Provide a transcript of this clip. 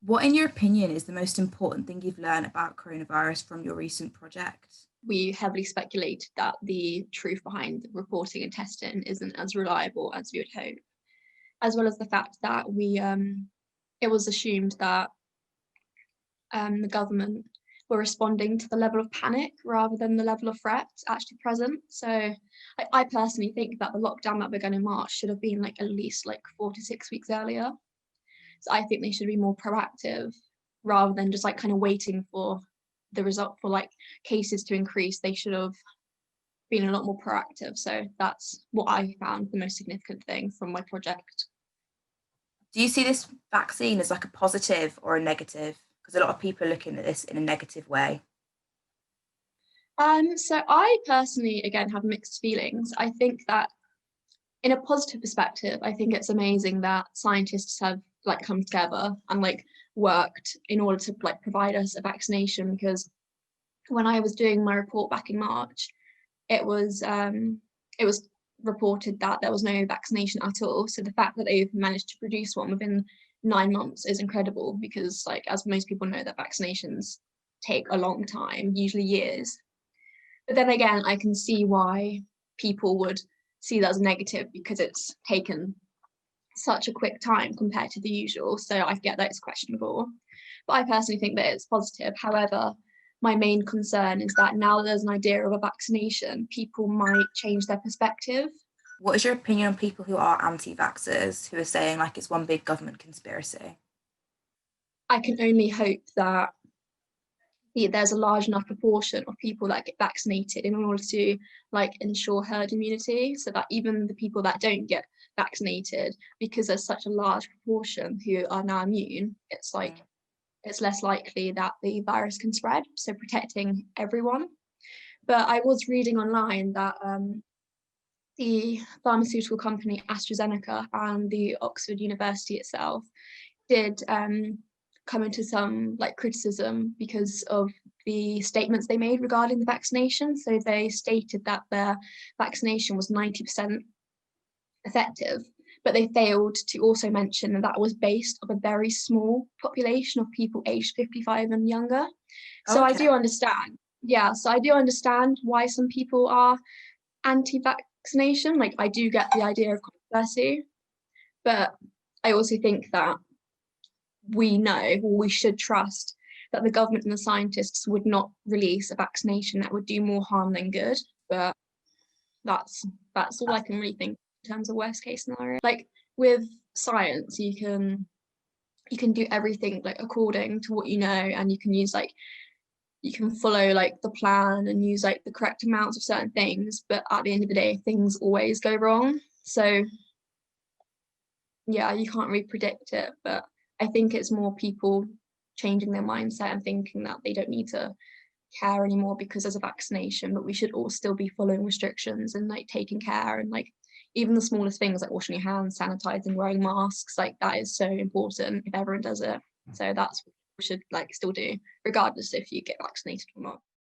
What, in your opinion, is the most important thing you've learned about coronavirus from your recent project? We heavily speculated that the truth behind reporting and testing isn't as reliable as we would hope, as well as the fact that it was assumed that the government were responding to the level of panic rather than the level of threat actually present. So I personally think that the lockdown that began in March should have been like at least like 4 to 6 weeks earlier. So I think they should be more proactive rather than just like kind of waiting for the result for like cases to increase. They should have been a lot more proactive. So that's what I found the most significant thing from my project. Do you see this vaccine as like a positive or a negative? Because a lot of people are looking at this in a negative way. So I personally, again, have mixed feelings. I think that in a positive perspective, I think it's amazing that scientists have like come together and like worked in order to like provide us a vaccination. Because when I was doing my report back in March, it was reported that there was no vaccination at all. So the fact that they've managed to produce one within 9 months is incredible because, like, as most people know, that vaccinations take a long time, usually years. But then again, I can see why people would see that as negative because it's taken such a quick time compared to the usual. So I get that it's questionable. But I personally think that it's positive. However, my main concern is that now that there's an idea of a vaccination, people might change their perspective. What is your opinion on people who are anti-vaxxers, who are saying like it's one big government conspiracy? I can only hope that there's a large enough proportion of people that get vaccinated in order to like ensure herd immunity, so that even the people that don't get vaccinated, because there's such a large proportion who are now immune, it's like it's less likely that the virus can spread, so protecting everyone. But I was reading online that the pharmaceutical company AstraZeneca and the Oxford University itself did come into some like criticism because of the statements they made regarding the vaccination. So they stated that their vaccination was 90% effective, but they failed to also mention that that was based on a very small population of people aged 55 and younger. So I Okay. do understand. Yeah, so I do understand why some people are anti-vaccination. Like I do get the idea of controversy, but I also think that we know, or we should trust, that the government and the scientists would not release a vaccination that would do more harm than good. But that's that's all I can really think in terms of worst case scenario. Like with science, you can do everything like according to what you know, and you can use like you can follow like the plan and use like the correct amounts of certain things, but at the end of the day things always go wrong. So yeah, you can't really predict it, but I think it's more people changing their mindset and thinking that they don't need to care anymore because there's a vaccination, but we should all still be following restrictions and like taking care, and like even the smallest things like washing your hands, sanitizing, wearing masks, like that is so important if everyone does it. So that's what we should like still do, regardless if you get vaccinated or not.